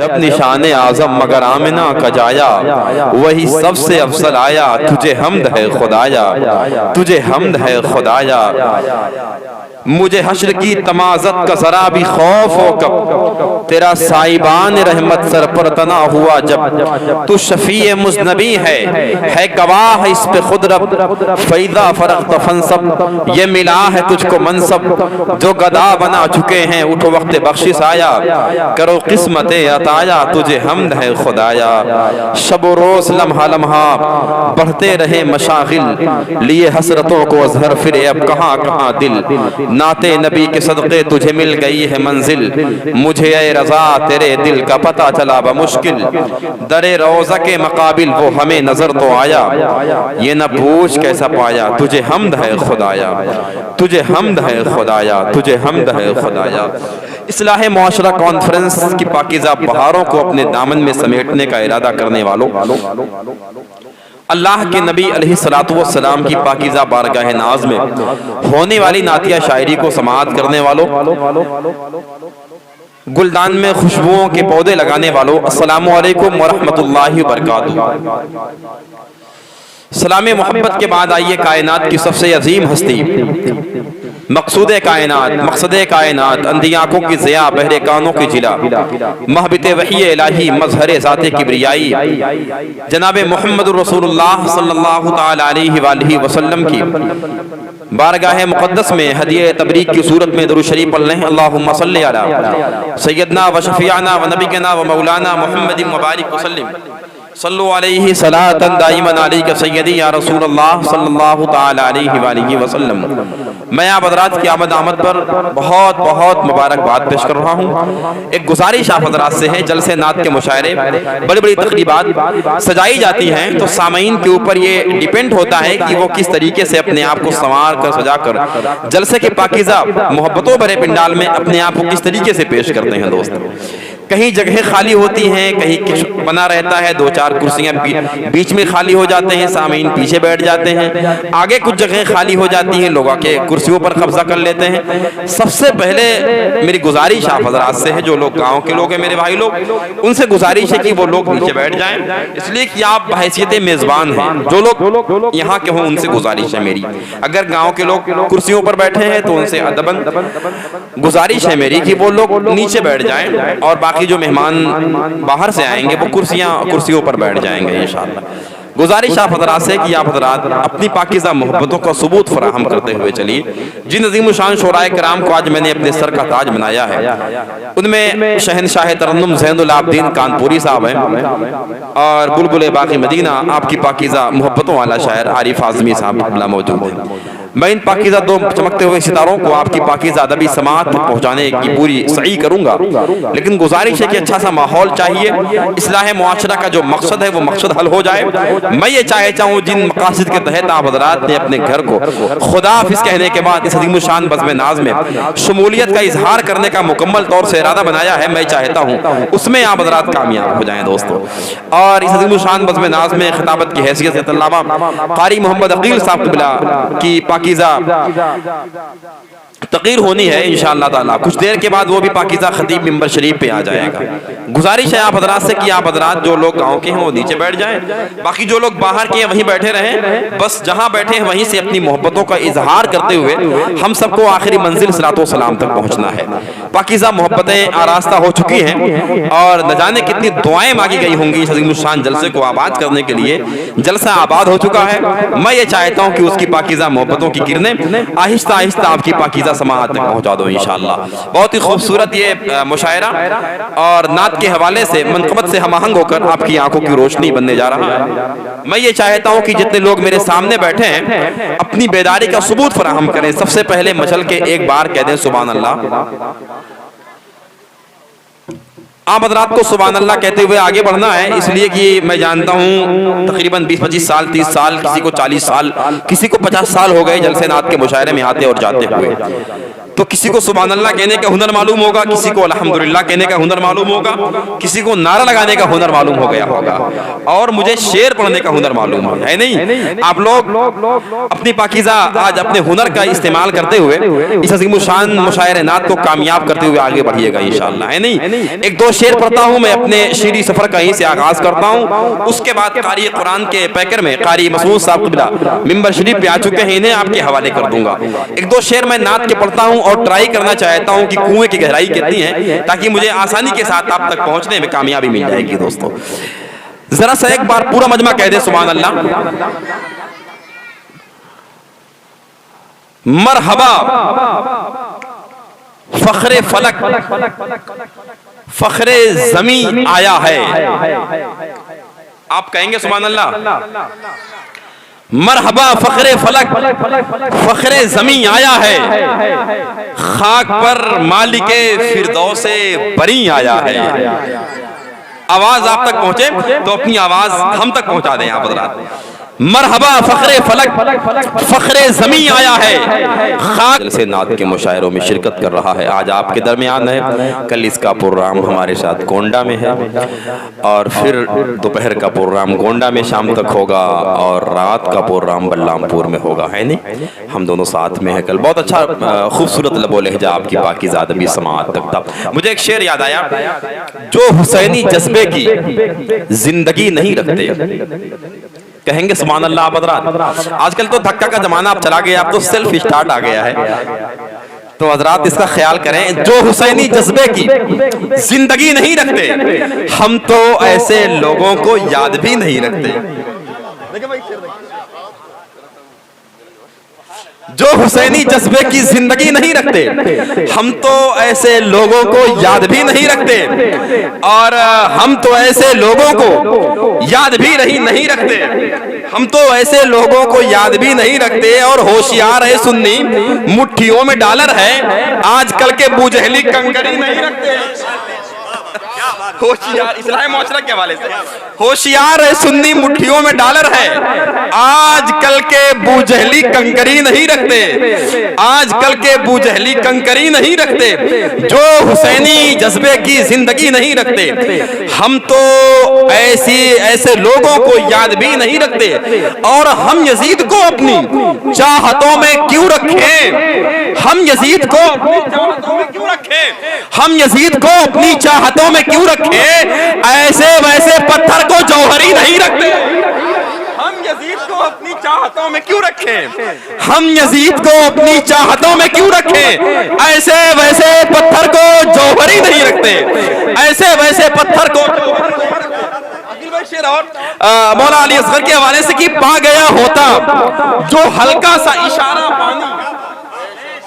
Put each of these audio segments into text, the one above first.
जब निशाने आजम मगर आमिना का जाया, वही सबसे अफसल आया, तुझे हमद है खुदाया, तुझे हमद है खुदाया। मुझे हश्र की तमाज़त का जरा भी खौफ हो कब, तेरा साइबान रहमत सर पर तना हुआ जब। तू शफीए मुज़नबी है गवाह इस पे खुद रब, फैदा फरक फनसब, ये मिला है तुझको मनसब। जो गदा बना चुके हैं उठो वक्त बख्शिश आया, करो किस्मत अताया, तुझे हमद है खुदाया। शब रोज लम्हा लम्हा बढ़ते रहे मशागिल, लिए हसरतों को अजहर फिरे अब कहाँ कहाँ दिल। नाते नबी के सदक़े तुझे मिल गई है मंजिल, मुझे ए रज़ा तेरे दिल का पता चला बमुश्किल। दरे रोज़ा के मकाबिल वो हमें नजर तो आया, ये न पूछ कैसा पाया, तुझे हमद है खुदाया, तुझे हमद है खुदाया, तुझे हमद है खुदाया। इस्लाह मुआशरा कॉन्फ्रेंस की पाकीज़ा बहारों को अपने दामन में समेटने का इरादा करने वालों, अल्लाह के नबी अलैहिस्सलातु वस्सलाम की पाकीज़ा बारगाह नाज में होने वाली नातिया शायरी को समाअत करने वालों, गुलदान में खुशबुओं के पौधे लगाने वालों, अस्सलामु अलैकुम व रहमतुल्लाहि व बरकातुहू। सलाम मोहब्बत के बाद आइए कायनात की सबसे अजीम हस्ती, मकसूद कायनात, मकसद कायनात, अंधी आंखों की ज़िया, बहरे कानों की जिला, महबत वही इलाही, मजहर ज़ाते किब्रियाई, जनाब मोहम्मद रसूलुल्लाह सल्लल्लाहु तआला अलैहि वसल्लम की बारगाह मुक़द्दस में हदिये तबरीक की सूरत में दुरूद शरीफ पढ़ लें। अल्लाहुम्मा सल्लि अला सय्यदना व शफीअना व नबीना व मौलाना मुहम्मदिन व बारिक वसल्लिम सल्लु अलैहि सलातन दाइमन अलैका सय्यदी या रसूलल्लाह सल्लल्लाहु तआला अलैहि वसल्लम। मैं आप हज़रात की आमद पर बहुत बहुत मुबारकबाद पेश कर रहा हूँ। एक गुजारिश आप हज़रात से है, जलसे नात के मुशायरे, बड़ी बड़ी तकरीबात सजाई जाती हैं तो सामीन के ऊपर ये डिपेंड होता है कि वो किस तरीके से अपने आप को संवार कर सजा कर जलसे के पाकीज़ा मोहब्बतों भरे पिंडाल में अपने आप को किस तरीके से पेश करते हैं। दोस्तों, कहीं जगह खाली होती हैं, कहीं बना रहता है, दो चार कुर्सियां बीच में खाली हो जाते हैं, सामीन पीछे बैठ जाते हैं, आगे कुछ जगह खाली हो जाती हैं, लोग आके कुर्सियों पर कब्जा कर लेते हैं। सबसे पहले मेरी गुजारिश आप हज़रात से है, जो लोग गांव के लोग हैं, मेरे भाई लोग, उनसे गुजारिश है कि वो लोग नीचे बैठ जाएं, इसलिए कि आप बहैसियत मेज़बान हैं। जो लोग यहाँ के हों उनसे गुजारिश है मेरी, अगर गाँव के लोग कुर्सियों पर बैठे हैं तो उनसे अदबन गुजारिश है मेरी कि वो लोग नीचे बैठ जाएं और बाकी जो मेहमान बाहर से आएंगे वो कुर्सियों पर बैठ जाएंगे इंशाअल्लाह। गुजारिश आप हज़रात से कि आप हज़रात अपनी पाकीज़ा मोहब्बतों का सबूत फराहम करते हुए चलिए। जिन अज़ीम शान शोराए कराम को आज मैंने अपने सर का ताज बनाया है, उनमें शहनशाह तरन्नुम ज़ैनुल आबिदीन कानपुरी साहब हैं और बुलबुल बाक़ी मदीना आपकी पाकीज़ा मोहब्बतों वाला शायर आरिफ आज़मी साहब मौजूद हैं। मैं इन पाकीज़ा दो चमकते हुए सितारों को आपकी पाकीज़ा अदबी समाअत तक पहुँचाने की पूरी सही करूँगा, लेकिन गुजारिश है कि अच्छा सा माहौल चाहिए। इस्लाह मुआशरा का जो मकसद है वो मकसद हल हो जाए। मैं ये चाहता हूँ जिन मकासद के तहत आप हज़रात ने अपने घर को खुदा हाफिज़ कहने के बाद इस अज़ीम शान बज़्म नाज में शमूलियत का इजहार करने का मुकम्मल तौर से इरादा बनाया है, मैं चाहता हूँ उसमें आप हज़रात कामयाब हो जाएँ दोस्तों। और इस अज़ीम शान बज़्म नाज में खिताबत की हैसियत से अल्लामा क़ारी मोहम्मद अक़ील साहब क़िबला की पाकीज़ा तक़रीर होनी है इंशाअल्लाह ताला। कुछ देर के बाद वो भी पाकीज़ा खतीब मिंबर शरीफ पे आ जाएगा। गुजारिश है आप हज़रात से कि आप हज़रात जो लोग गाँव के हैं वो नीचे बैठ जाएं, बाकी जो लोग बाहर के हैं वहीं बैठे रहें। बस जहाँ बैठे हैं वहीं से अपनी मोहब्बतों का इजहार करते हुए हम सबको आखिरी मंजिल सलातो सलाम तक पहुँचना है। पाकीज़ा मोहब्बतें आरास्ता हो चुकी हैं और न जाने कितनी दुआएं मांगी गई होंगी इस अज़ीम शान जलसे को आबाद करने के लिए। जलसा आबाद हो चुका है, मैं ये चाहता हूँ कि उसकी पाकीज़ा मोहब्बतों की किरणें आहिस्ता आहिस्ता आपकी पाकीज़ा समाअत तक पहुँचा दो इंशाअल्लाह। बहुत ही खूबसूरत ये मुशायरा और नात के हवाले से मनक़बत से हमआहंग होकर आपकी आंखों की रोशनी बनने जा रहा है। मैं ये चाहता हूँ कि जितने लोग मेरे सामने बैठे हैं अपनी बेदारी का सबूत फराहम करें। सबसे पहले मचल के एक बार कह दें सुभान अल्लाह। आप हज़रात को सुभान अल्लाह कहते हुए आगे बढ़ना है, इसलिए कि मैं जानता हूँ तकरीबन 20-25 साल 30 साल, किसी को 40 साल, किसी को 50 साल हो गए जलसे नात के मुशायरे में आते और जाते हुए। तो किसी को सुभान अल्लाह कहने का हुनर मालूम होगा, किसी को अल्हम्दुलिल्लाह कहने का हुनर मालूम होगा, किसी को नारा लगाने का हुनर मालूम हो गया होगा, और मुझे शेर पढ़ने का हुनर मालूम है नहीं। आप लोग अपनी पाकीज़ा आज अपने हुनर का इस्तेमाल करते हुए इस अज़ीम शान मुशायरे नात को कामयाब करते हुए आगे बढ़िएगा इंशाअल्लाह, है नहीं। एक दो शेर पढ़ता हूँ मैं, अपने शीरी सफर का यहीं से आगाज करता हूँ। उसके बाद कारी कुरान के पैकर में कारी मसूद साहब क़िबला मिंबर शरीफ पे आ चुके हैं, इन्हें आपके हवाले कर दूंगा। एक दो शेर मैं नात के पढ़ता हूँ और ट्राई करना चाहता हूँ कि कुएं की गहराई कितनी है, ताकि मुझे आसानी के साथ आप तक पहुंचने में कामयाबी मिल जाएगी। दोस्तों जरा सा एक बार पूरा मजमा कह दे सुभान अल्लाह। मरहबा फखरे फलक फखरे जमी आया है। आप कहेंगे सुभान अल्लाह। मरहबा फखरे फलक फखरे जमी आया है, खाक पर मालिके फिरदौसे बरी आया है। आवाज आप तक पहुंचे तो अपनी आवाज हम तक पहुंचा दें आप हज़रात। मरहबा फखरे फलक फखरे जमी आया है, खाक से नात के मुशायरों में शिरकत कर रहा है। आज आपके दरमियान है, कल इसका प्रोग्राम हमारे साथ गोंडा में है, और फिर दोपहर का प्रोग्राम गोंडा में शाम तक होगा, और रात का प्रोग्राम बल्लामपुर में होगा, है नहीं। हम दोनों साथ में है कल। बहुत अच्छा खूबसूरत लबो लहजा आपकी बाकीज़ा अदबी समाअत तक था। मुझे एक शेर याद आया, जो हुसैनी जज्बे की जिंदगी नहीं रखते। कहेंगे सुभान अल्लाह आप हज़रात। आजकल तो धक्का का जमाना अब चला गया, अब तो सेल्फ स्टार्ट आ गया है। तो हज़रात इसका ख्याल करें, जो हुसैनी जज्बे की जिंदगी नहीं रखते, हम तो ऐसे लोगों को याद भी नहीं रखते। जो हुसैनी जज्बे की जिंदगी नहीं रखते, हम तो ऐसे लोगों को याद भी नहीं रखते, और हम तो ऐसे लोगों को याद भी नहीं रखते। हम तो ऐसे लोगों को याद भी नहीं रखते, और होशियार है सुन्नी मुट्ठियों में डॉलर है, आजकल के बूजहली कंकरी नहीं रखते। होशियार इस्लाही मुआशरा के हवाले से होशियार है सुन्नी मुट्ठियों में डॉलर है, आजकल के बूजहली कंकरी नहीं रखते, आजकल के बूजहली कंकरी नहीं रखते। जो हुसैनी जज्बे की जिंदगी नहीं रखते, हम तो ऐसे लोगों को याद भी नहीं रखते, और हम यजीद को अपनी चाहतों में क्यों रखें, हम यजीद को अपनी चाहतों में क्यों रखें, हम यजीद को अपनी चाहतों में क्यों रखें, ऐसे वैसे पत्थर को जौहरी नहीं रखते। हम यजीद को अपनी चाहतों में क्यों रखें, हम यजीद को अपनी चाहतों में क्यों रखें, ऐसे वैसे पत्थर को जौहरी नहीं रखते, ऐसे वैसे पत्थर को शेर और मौला अली असगर के हवाले से कि पा गया होता जो हल्का सा इशारा पानी।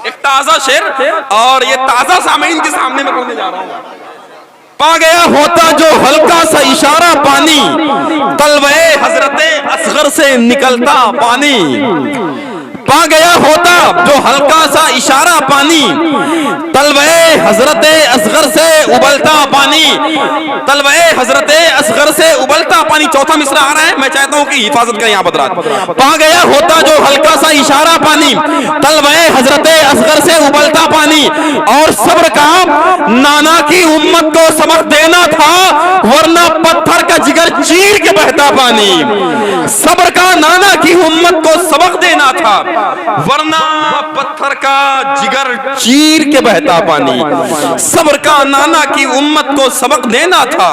एक ताजा शेर, और ये ताजा सामीन के सामने में पढ़ने जा रहा हूं। पा गया होता जो हल्का सा इशारा पानी, तलवे हजरते असगर से निकलता पानी। पा गया होता जो हल्का सा इशारा पानी, तलवे हजरते असगर से उबलता पानी, तलवे हजरते असगर से उबलता पानी। चौथा मिसरा आ रहा है, मैं चाहता हूं कि हिफाजत करें यहाँ हज़रात। पा गया होता जो हल्का सा इशारा पानी, तलवे हजरते असगर से उबलता पानी, और सब्र का नाना की उम्मत को सबक देना था, वरना पत्थर का जिगर चीर के बहता पानी। सब्र का नाना की उम्मत को सबक देना था, वरना पत्थर का जिगर चीर के बहता पानी। सब्र का नाना की उम्मत को सबक देना था,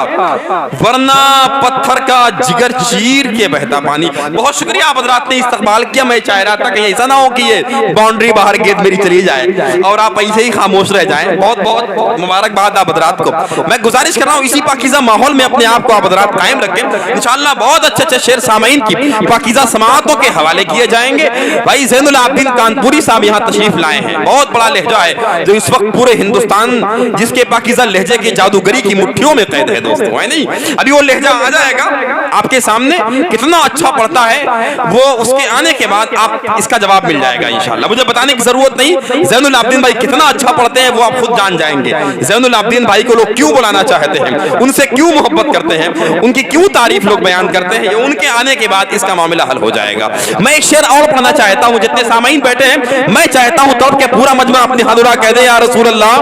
वरना पत्थर का जिगर चीर के बहता पानी। बहुत शुक्रिया आप हज़रात ने इस्तकबाल किया। मैं चाह रहा था कि ऐसा ना हो कि ये बाउंड्री बाहर गेट मेरी चली जाए और आप ऐसे ही खामोश रह जाएं। बहुत बहुत मुबारकबाद आप हज़रात को। मैं गुजारिश कर रहा हूँ इसी पाकीज़ा माहौल में अपने आप को आप हज़रात कायम रखें। इंशाअल्लाह बहुत अच्छे अच्छे शेर सामाइन की पाकीज़ा समाअतों के हवाले किए जाएंगे। भाई ज़ैनुल आबिदीन कानपुरी साहब यहाँ तशरीफ लाए हैं। बहुत बड़ा लहजा है जो इस वक्त पूरे हिंदुस्तान जिसके पाकीज़ा लहजे की जादूगरी की मुट्ठियों में कैद है दोस्तों, है नहीं। अभी वो लहजा आ जाएगा आपके सामने, कितना अच्छा पढ़ता है वो, उसके आने के बाद आप इसका जवाब मिल जाएगा इंशाअल्लाह। मुझे बताने की जरूरत नहीं ज़ैनुल आबिदीन भाई कितना अच्छा पढ़ते हैं, वो आप खुद जान जाएंगे। ज़ैनुल आबिदीन भाई को लोग क्यों बुलाना चाहते हैं, उनसे क्यों मोहब्बत करते हैं, उनकी क्यों तारीफ लोग बयान करते हैं, ये उनके आने के बाद इसका मामला हल हो जाएगा। मैं एक शेर और पढ़ना चाहता हूँ जितने सामाईन बैठे हैं, मैं चाहता हूं तौर के पूरा मजमा अपनी हाजुरा कह दे या रसूल अल्लाह,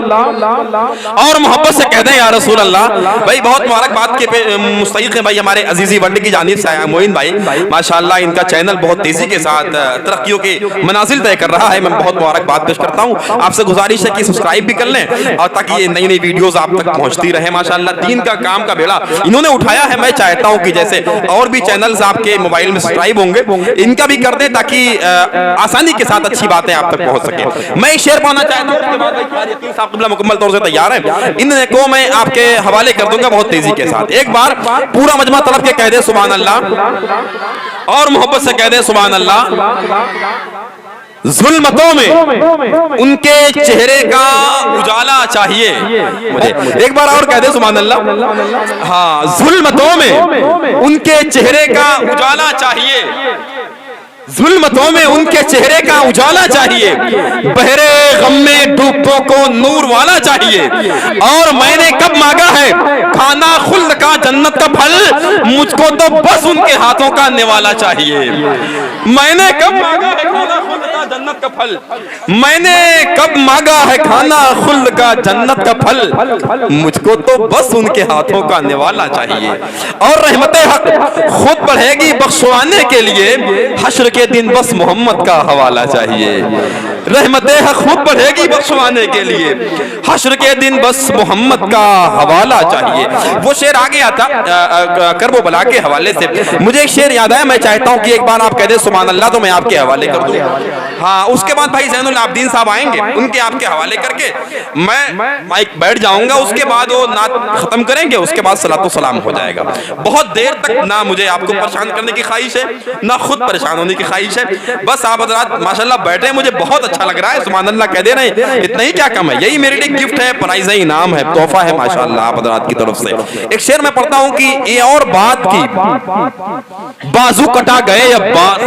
और मोहब्बत से कह दे या रसूल अल्लाह। भाई बहुत मुबारकबाद के मुस्तहिक है भाई हमारे अजीजी वर्ल्ड की जानिब से मोइन भाई, माशाअल्लाह इनका चैनल बहुत तेजी के साथ तरक्कियों के मनाजिल तय कर रहा है। मैं बहुत मुबारकबाद पेश करता हूं। आपसे गुजारिश है कि सब्सक्राइब भी कर लें और ताकि ये नई नई वीडियोस आप तक पहुंचती रहे। माशाअल्लाह दीन का काम का बेड़ा इन्होंने उठाया है। मैं चाहता हूं कि जैसे और भी चैनल्स आपके मोबाइल में सब्सक्राइब होंगे, इनका भी कर दें ताकि आसानी के साथ अच्छी बातें आप तक पहुंच सके। मैं शेयर पाना चाहता हूं, उसके बाद भाई मुकम्मल तौर से तैयार है, इनको मैं आपके हवाले कर दूंगा बहुत तेजी के साथ। एक बार पूरा मजमा तलब के कह दे सुभान अल्लाह और मोहब्बत से कह दे सुभान अल्लाह। जुल्मतों में उनके चेहरे का उजाला चाहिए मुझे, एक बार और कह दे सुभान अल्लाह। हाँ, जुल्मतों में उनके चेहरे का उजाला चाहिए, जुल्मतों में उनके चेहरे का उजाला चाहिए, बहरे गम में डूबों को नूर वाला चाहिए। और मैंने कब मांगा है खाना खुल्द का जन्नत का फल, मुझको तो बस उनके हाथों का निवाला चाहिए। मैंने कब मांगा है खाना खुल्द का जन्नत का फल, मैंने कब मांगा है खाना खुल्द का जन्नत का फल, मुझको तो बस उनके हाथों का निवाला चाहिए। और रहमते हक खुद बढ़ेगी बख्शवाने के लिए, हश्र के दिन बस मोहम्मद का हवाला चाहिए। रहमते हक खुद बढ़ेगी बख्शवाने के लिए, हश्र के दिन बस मोहम्मद का हवाला चाहिए। वो शेर आ गया था करबो बला के हवाले से, मुझे एक शेर याद आया, मैं चाहता हूं कि एक बार आप कह दे सुभान अल्लाह तो मैं आपके हवाले कर दूं। हाँ, उसके बाद भाई ज़ैनुल आबिदीन साहब आएंगे, उनके आपके हवाले करके मैं माइक बैठ जाऊंगा। उसके बाद वो नात खत्म करेंगे, उसके बाद सलातो सलाम हो जाएगा। बहुत देर तक ना मुझे आपको परेशान करने की ख्वाहिश है, ना खुद परेशान होने की ख्वाहिश है। बस आप हज़रात माशाल्लाह बैठे, मुझे बहुत अच्छा लग रहा है, सुभान अल्लाह कह दे रहे हैं, इतना ही क्या कम है। यही मेरे लिए गिफ्ट है, प्राइज है, इनाम है, तोहफा है माशाल्लाह आप हज़रात की तरफ से। एक शेर मैं पढ़ता हूं कि ये और बात की बाजू कटा गए अब्बास।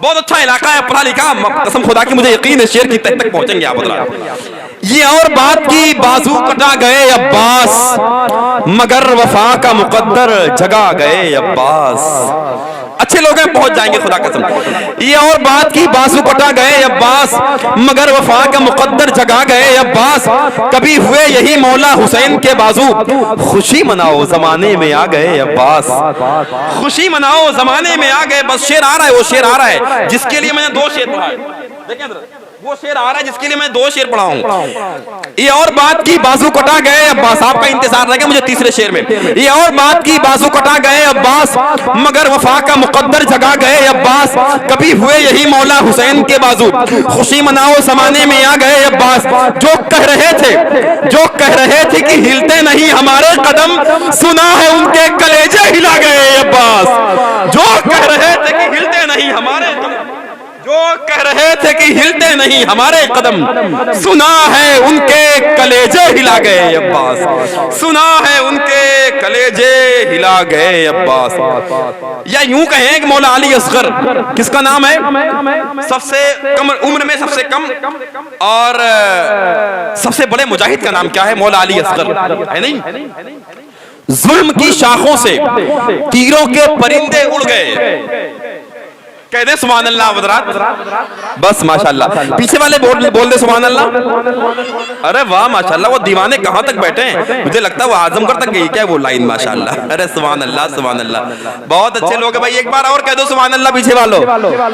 बहुत अच्छा इलाका है, पढ़ा लिखा, कसम खुदा की मुझे यकीन है शेर की तह तक पहुंचेंगे आप हज़रात। ये और बात की बाजू कटा गए अब्बास, मगर वफा का मुकद्दर जगा गए अब्बास। अच्छे लोग हैं, पहुंच जाएंगे खुदा कसम। ये और बात की बाजू कटा गए अब्बास, मगर वफा का मुकद्दर जगा गए अब्बास। कभी हुए यही मौला हुसैन के बाजू, खुशी मनाओ जमाने में आ गए अब्बास। खुशी मनाओ जमाने में आ गए। बस शेर आ रहा है, वो शेर आ रहा है जिसके लिए मैंने दो शेर पढ़ाए। देखें वो शेर आ रहा है जिसके लिए मैं दो शेर पढ़ाऊं। ये और बात की बाजू कटा गए अब्बास, आपका इंतजार रहेगा मुझे तीसरे शेर में। ये और बात की बाजू कटा गए अब्बास, मगर वफा का मुकद्दर जगा गए अब्बास। कभी हुए यही मौला हुसैन के बाजू, खुशी मनाओ जमाने में आ गए अब्बास। जो कह रहे थे कि हिलते नहीं हमारे कदम, सुना है उनके कलेजे हिला गए अब्बास। जो कह रहे थे कि हिलते नहीं हमारे कदम, जो कह रहे थे कि हिलते नहीं हमारे कदम, सुना है उनके कलेजे हिला गए अब्बास। सुना है उनके कलेजे हिला गए अब्बास। या यूं कहें कि मौला अली असगर, किसका नाम है सबसे कम उम्र में सबसे कम और सबसे बड़े मुजाहिद का नाम क्या है? मौला अली असगर है नहीं? जुल्म की शाखों से तीरों के परिंदे उड़ गए। कह दे सुभान अल्लाह हज़रात, बस माशाल्लाह। पीछे वाले बोल दे सुभान अल्लाह। अरे वाह माशाल्लाह, वो दीवाने कहां तक बैठे हैं, मुझे लगता है वो आजमगढ़ तक गई क्या वो लाइन माशाल्लाह। अरे सुभान अल्लाह सुभान अल्लाह, बहुत अच्छे लोग हैं भाई। एक बार और कह दो सुभान अल्लाह पीछे वालों।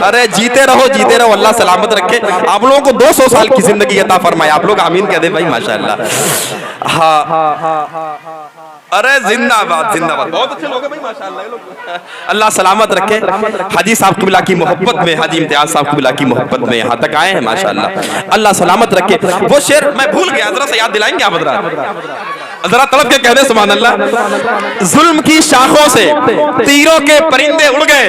अरे जीते रहो, अल्लाह सलामत रखे, आप लोगों को 200 साल की जिंदगी अता फरमाए। आप लोग आमीन कह दे भाई माशाल्लाह। हाँ, अरे जिंदाबाद जिंदाबाद, बहुत अच्छे लोग हैं भाई माशाल्लाह। अल्लाह सलामत रखे। हाजी साहब क़िबला की मोहब्बत में, हाजी इम्तियाज साहब क़िबला की मोहब्बत में यहाँ तक आए हैं माशाल्लाह। अल्लाह सलामत रखे। वो शेर मैं भूल गया, जरा सा याद दिलाएंगे आप जरा तलब के कह दे सुभान अल्लाह। जुल्म की शाखों से तीरों के परिंदे उड़ गए,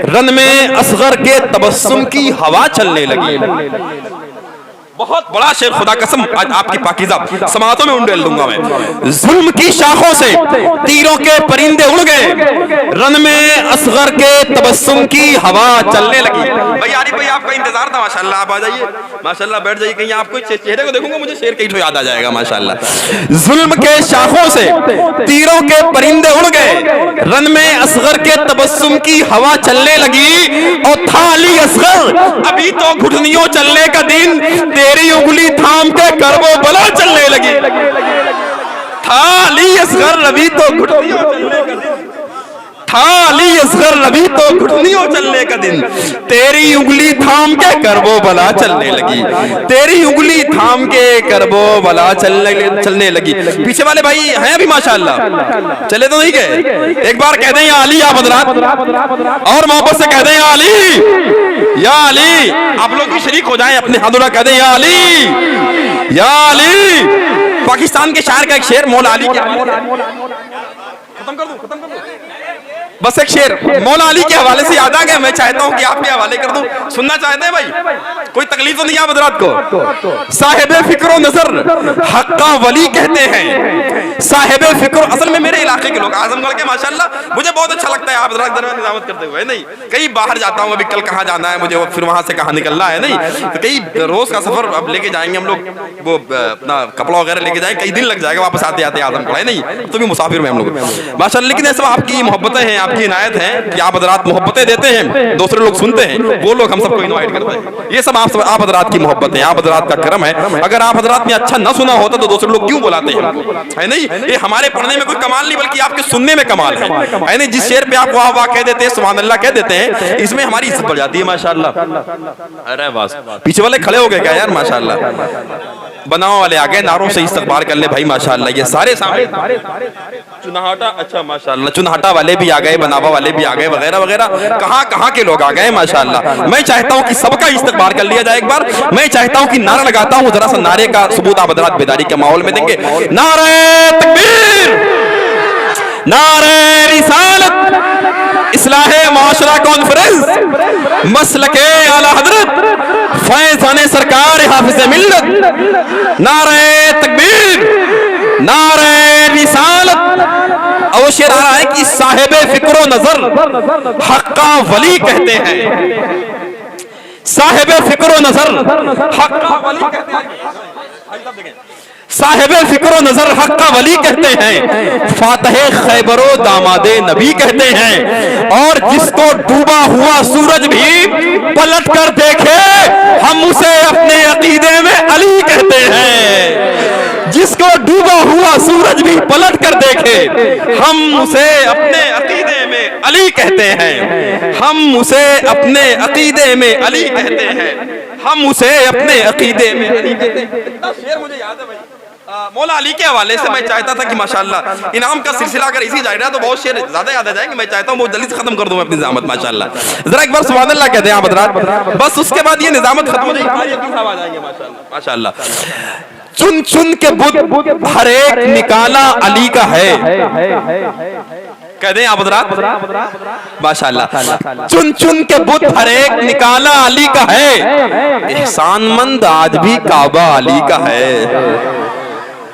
रन में असगर के तबस्सुम की हवा चलने लगी। बहुत बड़ा शेर, खुदा कसम आज आपकी पाकीज़ा समातों में उंडेल दूंगा मैं। जुल्म की शाखों से तीरों के परिंदे उड़ गए, रन में असगर के तबस्सुम की हवा चलने लगी। भाई आरिफ भाई आपका इंतजार था, माशाल्लाह आप आ जाइए, माशाल्लाह बैठ जाइए, कहीं आपको चेहरे को देखूंगा मुझे शेर कहीं तो याद आ जाएगा माशाल्लाह। जुल्म के शाखों से तीरों के परिंदे उड़ गए, रन में असगर के तबस्सुम की हवा चलने लगी। और था अली असगर अभी तो घुटनियों चलने का दिन, तेरी उंगली थाम के करबो बला चलने लगी। था अली असगर अभी तो घुटनियों चलने का दिन, था अली असगर अभी तो घुटनियों चलने का दिन, तेरी उंगली थाम के करबो बला चलने लगी, तेरी उंगली थाम के करबो बला चलने लगी। पीछे वाले भाई हैं अभी माशाल्लाह, चले तो नहीं गए? एक बार कह दें या अली या बदरात, और मोहब्बत से कह दें या अली या अली। आप लोग भी शरीक हो जाएं, अपने हाथों कह दें या अली या अली। पाकिस्तान के शायर का एक शेर मौला अली के, खत्म कर दूं बस एक शेर मौला अली के हवाले से याद आ गया, मैं चाहता हूं कि आपके हवाले कर दूं। सुनना चाहते हैं भाई? कोई तकलीफ तो नहीं आप हज़रात को? साहिबे फिक्रो नजर हक्का वली कहते हैं, साहिबे फिक्रो। असल में मेरे इलाके के लोग आजमगढ़ के माशाल्लाह मुझे बहुत अच्छा लगता है आप हज़रात दरबार निज़ामत करते हुए। नहीं कहीं बाहर जाता हूँ, अभी कल कहाँ जाना है मुझे, फिर वहां से कहाँ निकलना है, नहीं तो कई रोज का सफर अब लेके जाएंगे हम लोग, वो अपना कपड़ा वगैरह लेके जाएंगे, कई दिन लग जाएगा वापस आते आते आजमगढ़ है, नहीं तो भी मुसाफिर में हम लोग माशाल्लाह। लेकिन ऐसा आपकी मोहब्बतें हैं, आपकी इनायत है कि आप हज़रात मोहब्बतें देते हैं, दूसरे लोग सुनते हैं, वो लोग हम सबको इनवाइट करते हैं। ये सब आप हज़रात की मोहब्बत है, आप हज़रात का करम है। अगर आप हज़रात ने अच्छा न सुना होता तो दूसरे लोग क्यों बुलाते हैं हमको, है नहीं? ये हमारे पढ़ने में कोई कमाल नहीं, बल्कि आपके सुनने में कमाल है नहीं? जिस शेर पे आप वाह वाह कह देते हैं, सुभान अल्लाह कह देते हैं, इसमें हमारी इज्जत बढ़ जाती है माशाल्लाह। अरे बस पीछे वाले खड़े हो गए क्या यार माशाल्लाह? बनाओ वाले आ गए, नारों से इस्तकबाल कर ले भाई माशाल्लाह। ये सारे चुनाहाटा, अच्छा माशाल्लाह चुनाहाटा वाले भी आ गए, बनावा वाले भी आ गए, वगैरह वगैरह कहां कहां के लोग आ गए माशाल्लाह। मैं चाहता हूं कि सबका इस्तकबाल कर लिया जाए एक बार। मैं चाहता हूं कि नारा लगाता हूं, जरा सा नारे का सबूत आप हज़रात बेदारी के माहौल में देंगे। नारे तकबीर, नारे रिसालत, इस्लाहे माशरा कॉन्फ्रेंस, मसलके आला हजरत फैज़ाने सरकार हाफिज़े मिल्लत। नारे तकबीर, नारे रिसालत। और शेर आ रहा है कि साहिबे फिक्रो नजर हक्का वली कहते हैं, साहिबे फिक्रो नजर हक्का वली कहते हैं, साहिबे फिक्रो नजर हक्का वली कहते हैं, फातहे खैबरो दामादे नबी कहते हैं। और जिसको डूबा हुआ सूरज भी पलट कर देखे, हम उसे अपने अकीदे में अली कहते हैं। जिसको डूबा हुआ सूरज भी पलट कर देखे, हम उसे अपने अकीदे में अली कहते हैं, हम उसे अपने अकीदे में अली कहते हैं, हम उसे अपने अकीदे में अली कहते हैं। इतना शेर मुझे याद है भाई मौला अली के हवाले से। मैं चाहता था कि माशाल्लाह इनाम का सिलसिला अगर इसी जाएगा तो बहुत शेर ज्यादा याद आ जाएंगे। मैं चाहता हूँ बहुत जल्दी से खत्म कर दूं अपनी निजामत माशाल्लाह। जरा एक बार सुभान अल्लाह कहते हैं आप हज़रात, बस उसके बाद ये निजामत खत्म हो जाएगी माशाल्लाह। चुन चुन के बुत हर एक निकाला अली का है, कह दें आप हज़रात माशाल्लाह। चुन चुन के बुत हर एक निकाला अली का है, एहसानमंद आज भी काबा अली का है।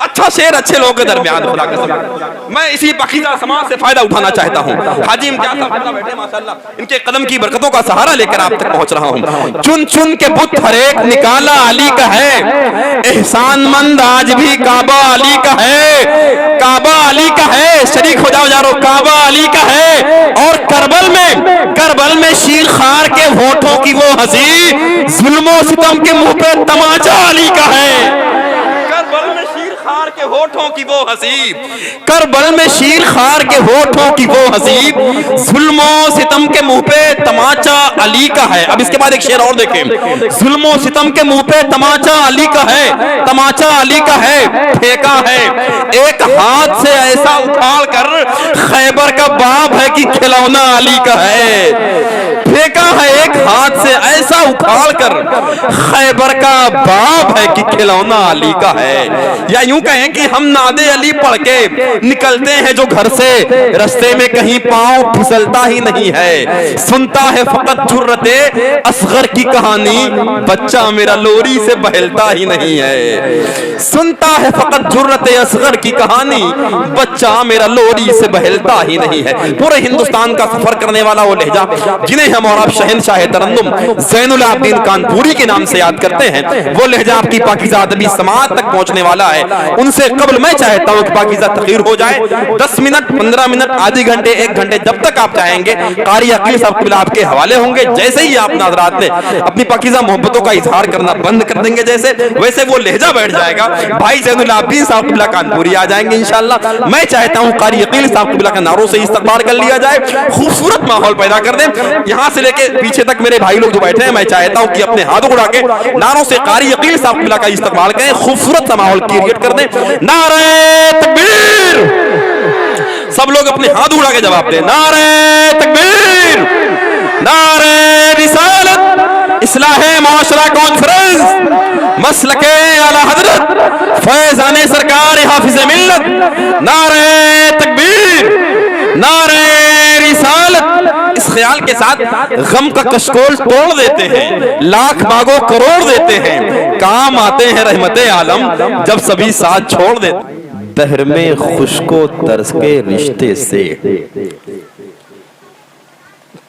अच्छा शेर अच्छे लोगों के दरमियान, खुदा कसम मैं इसी पाकीज़ा समाज से फायदा उठाना चाहता हूँ। हाजी इम्तियाज साहब बैठे माशाल्लाह, इनके कदम की बरकतों का सहारा लेकर आप तक पहुंच रहा हूँ। चुन चुन के बुत हर एक निकाला अली का है, एहसानमंद आज भी काबा अली का है, काबा अली का है। शरीक हो जाओ यारो, काबा अली का है। और करबल में शीर खार के होठों की वो हंसी, जुल्मो सितम के मुंह पे तमाचा अली का है। खार के होठों की वो हसीब, करबल में शीर खार के होठों की वो हसीब, जुल्मो सितम के मुंह पे तमाचा अली का है। अब इसके बाद एक शेर और देखें, जुल्मो सितम के मुंह पे तमाचा अली का है, तमाचा अली का है। फेंका है एक हाथ से ऐसा उखाड़ कर, खैबर का बाप है कि खिलौना अली का है। फेंका है एक हाथ से ऐसा उखाड़ कर, खैबर का बाप है कि खिलौना अली का है। या यूं कहें कि हम ना बुनियादे अली पढ़ के निकलते हैं जो घर से, रास्ते में कहीं पांव फिसलता ही नहीं है। सुनता है फकत जुर्रते असगर की कहानी, बच्चा मेरा लोरी से बहलता ही नहीं है। सुनता है फकत जुर्रते असगर की कहानी, बच्चा मेरा लोरी से बहलता ही नहीं है। पूरे हिंदुस्तान का सफर करने वाला वो लहजा जिन्हें हम और आप शहनशाह तरन्नुम ज़ैनुल आबिदीन कानपुरी के नाम से याद करते हैं, वो लहजा आपकी पाकीज़ा अदबी समात तक पहुंचने वाला है। उनसे कबल मैं चाहता हूं कि पाकीज़ा तक़रीर हो जाए। 10 मिनट, 15 मिनट, आधे घंटे, 1 घंटे, जब तक आप चाहेंगे कारी अकील साहब क़िबला आपके हवाले होंगे। जैसे ही आप नाज़रात ने अपनी पाकीज़ा मोहब्बतों का इजहार करना बंद कर देंगे, जैसे वैसे वो लहजा बैठ जाएगा। भाई ज़ैनुल आबिदीन साहब क़िबला कानपुरी आ जाएंगे इंशाअल्लाह। मैं चाहता हूं कारी अकील साहब क़िबला का नारों से इस्तक़बाल कर लिया जाए, खूबसूरत माहौल पैदा कर दें। यहां से लेके पीछे तक मेरे भाई लोग जो बैठे हैं, मैं चाहता हूं कि अपने हाथों उड़ा के नारों से कारी अकील साहब क़िबला का इस्तक़बाल करें, खूबसूरत सा माहौल क्रिएट कर दें। नारे तकबीर! सब लोग अपने हाथ उड़ा के जवाब दें। नारे तकबीर! नारे रिसालत! इस्लाहे माशरा कॉन्फ्रेंस मसलके आला हजरत फैज़ाने सरकार हाफिज़े मिल्लत। नारे तकबीर! नारे रिसालत! इस ख्याल के साथ गम का कशकोल तोड़ देते हैं, लाख मांगो करोड़ देते हैं, काम आते हैं रहमते आलम जब सभी साथ छोड़ देते। दहर में खुशको तरस के रिश्ते से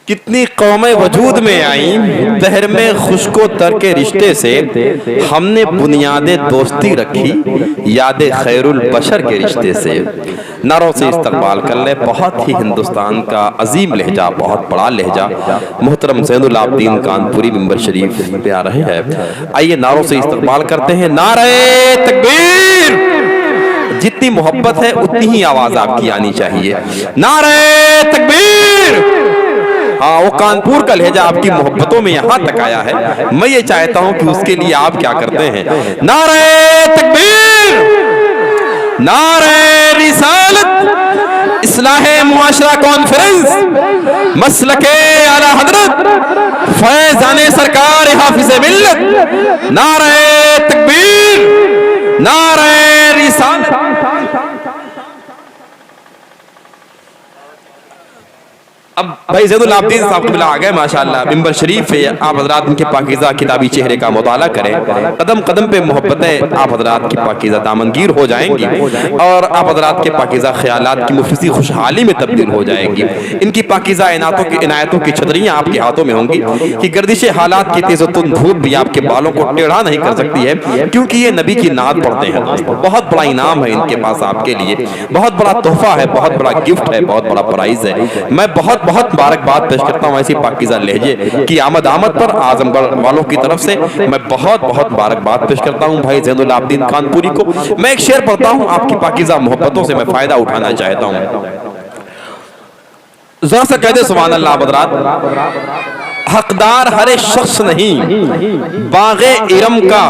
कितनी कौमें वजूद में आई, दहर में खुशको तर के रिश्ते से हमने बुनियादे दोस्ती रखी, यादे खैरुल बशर के रिश्ते से। नारों से इस्तकबाल कर ले। बहुत ही हिंदुस्तान का अजीम लहजा, बहुत बड़ा लहजा मोहतरम ज़ैनुल आबिदीन कानपुरी मिंबर शरीफ पे आ रहे हैं। आइए नारों से इस्तकबाल करते हैं। नारे तकबीर! जितनी मोहब्बत है उतनी ही आवाज आपकी आनी चाहिए। नारे तकबीर! हाँ, वो कानपुर का लहजा आपकी मोहब्बतों में यहां तक आया है। मैं ये चाहता हूं कि उसके लिए आप क्या करते हैं। नारे तकबीर! नारे रिसालत! इस्लाहे मुआशरा कॉन्फ्रेंस मसलके आला हजरत फैज़ाने सरकार हाफिज़े मिल्लत। नारे तकबीर! नारे रिसालत! अब भाई ज़ैनुल आबिदीन साहब क़िबला आ गए माशाअल्लाह मिंबर शरीफ पे। आप हज़रात इनके पाकीज़ा किताबी चेहरे का मुताला करें। कदम कदम पे मोहब्बतें आप हज़रात की पाकीज़ा दामनगीर हो जाएंगी और आप हज़रात के पाकीज़ा ख्यालात की मुफलिसी खुशहाली में तब्दील हो जाएंगी। इनकी पाकीज़ा इनायतों की छतरियाँ आपके हाथों में होंगी कि गर्दिश हालात की तेज़ुतुन धूप भी आपके बालों को टेढ़ा नहीं कर सकती है, क्योंकि ये नबी की नात पढ़ते हैं दोस्तों। बहुत बड़ा इनाम है इनके पास आपके लिए, बहुत बड़ा तोहफा है, बहुत बड़ा गिफ्ट है, बहुत बड़ा प्राइज है। मैं बहुत मुबारकबाद पेश करता हूँ ऐसी पाकीज़ा लहजे की आमद पर आजमगढ़ वालों की तरफ से। मैं बहुत मुबारकबाद पेश करता हूँ भाई ज़ैनुल आबिदीन कानपुरी को। मैं एक शेर पढ़ता हूँ, आपकी पाकीज़ा मोहब्बतों से मैं फायदा उठाना चाहता हूँ। जरा सा कह दे सुभान अल्लाह बदरात। हकदार हर एक शख्स नहीं बागे इरम का,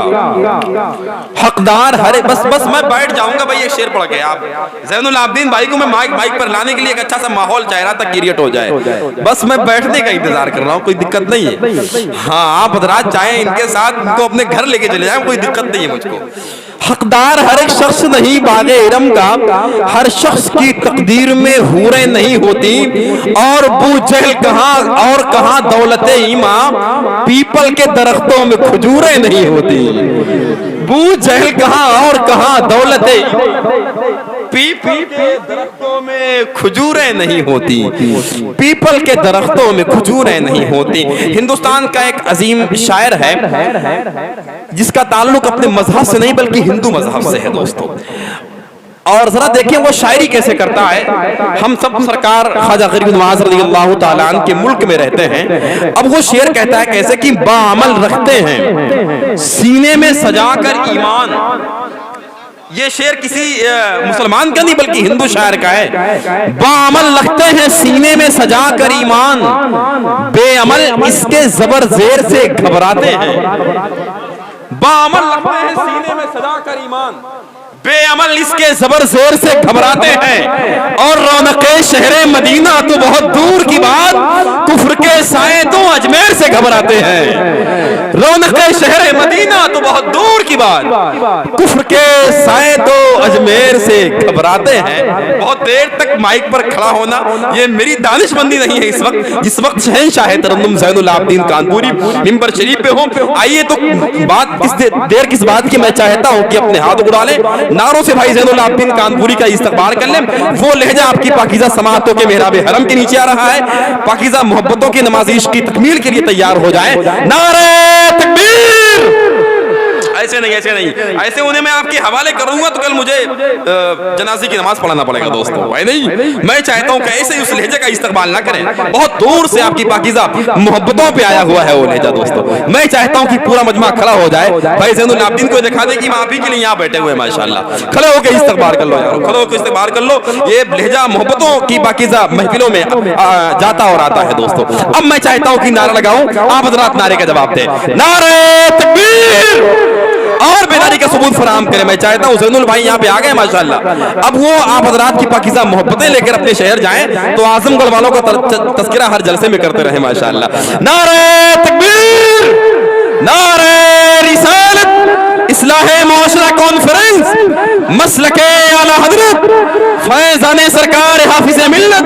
हकदार हरे। बस मैं बैठ जाऊंगा भाई, एक शेर पढ़ के आप ज़ैनुल आबिदीन भाई को मैं माइक पर लाने के लिए एक अच्छा सा माहौल चाह रहा था क्रिएट हो जाए। बस मैं बैठने का इंतजार कर रहा हूँ, कोई दिक्कत नहीं है। हाँ, आप हज़रात चाहे इनके साथ इनको अपने घर लेके चले जाए, कोई दिक्कत नहीं है मुझको। हकदार हर एक शख्स नहीं बागे इरम का, हर शख्स की तकदीर में हूरें नहीं होती, और बूजहल कहाँ और कहाँ दौलते ईमा, पीपल के दरख्तों में खजूरें नहीं होती। बूजहल कहाँ और कहाँ दौलते, पीपल के दरख्तों में खजूरें नहीं होती, पीपल के दरख्तों में खजूरें नहीं होती। हिंदुस्तान का एक अजीम शायर है जिसका ताल्लुक अपने मजहब से नहीं बल्कि हिंदू मजहब से है दोस्तों। और जरा देखिए वो शायरी कैसे करता है। हम सब सरकार ख्वाजा गरीब नवाज रज़ियल्लाहु ताला अन्हु के मुल्क में रहते हैं। अब वो शेर कहता है कैसे कि बाअमल रखते हैं सीने में सजाकर ईमान। ये शेर किसी मुसलमान का नहीं बल्कि हिंदू शायर का है। बाअमल रखते हैं सीने में सजाकर ईमान, बेअमल इसके जबर जेर से घबराते हैं। बाअमल रखते हैं सीने में सजाकर ईमान, बेअमल इसके जबर जोर से घबराते हैं, और रौनके शहरे मदीना तो बहुत दूर की बात, कुफ्र के साए तो अजमेर से घबराते हैं। रौनके शहरे मदीना तो बहुत दूर की बात, कुफ्र के साए तो अजमेर से घबराते हैं। बहुत देर तक माइक पर खड़ा होना ये मेरी दानिशमंदी नहीं है। इस वक्त जिस वक्त शहंशाह तरन्नुम ज़ैनुल आबिदीन कानपुरी मिंबर शरीफ पे हो, आइए तो बात देर किस बात की मैं चाहता हूं कि अपने हाथ उड़ा लें, नारों से भाई ज़ैनुल आबिदीन कानपुरी का इस्तकबाल कर लें। वो लहजा आपकी पाकीज़ा समाअतों के मेहराब हरम के नीचे आ रहा है, पाकीज़ा मोहब्बतों की नमाज़िश की तकमील के लिए तैयार हो जाए। नारे तकबीर! ऐसे नहीं, ऐसे नहीं, ऐसे उन्हें मैं आपके हवाले करूंगा तो कल मुझे जनाजे की नमाज पढ़ाना पड़ेगा दोस्तों। भाई नहीं, मैं चाहता हूं कि ऐसे उस लहजे का इस्तेमाल ना करें। बहुत दूर से आपकी पाकीज़ा मोहब्बतों पे आया हुआ है वो लहजा दोस्तों। मैं चाहता हूं कि पूरा मजमा खड़ा हो जाए, भाई ज़ैनुल आबिदीन को दिखा दे कि हम आप ही के लिए यहाँ बैठे हुए हैं। माशाअल्लाह, खड़े होकर इस्तेमाल कर लो यार, खड़े होकर इस्तेमाल कर लो। ये लहजा मोहब्बतों की पाकीज़ा महफिलों में जाता और आता है दोस्तों। अब मैं चाहता हूं कि नारा लगाऊं, आप हज़रात नारे का जवाब दें। नारे तकबीर! और बेदारी का सबूत फराहम करें। मैं चाहता हूं ज़ैनुल भाई यहाँ पे आ गए माशाअल्लाह। अब वो आप हज़रात की पाकीज़ा मोहब्बतें लेकर अपने शहर जाएं तो आजमगढ़ वालों का तज़किरा हर जलसे में करते रहे माशाअल्लाह। नारे तकबीर! नारे रिसालत! इस्लाहे मुआशरा कॉन्फ्रेंस, मसलके आला हज़रत, फैज़ाने सरकार हाफिज़े मिल्लत,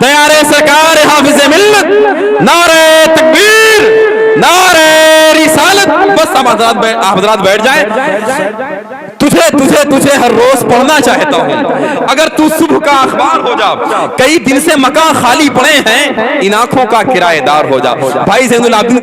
दयारे सरकार हाफिज़े मिल्लत। नारे तकबीर! नारे रिसालत! बस आप हज़रात बैठ जाए। तुझे तुझे तुझे हर रोज पढ़ना चाहता हूं। अगर तू सुबह का अखबार हो जा, कई दिन से मकान खाली पड़े हैं, इन आंखों का किराएदार हो जा। भाई ज़ैनुल आबिदीन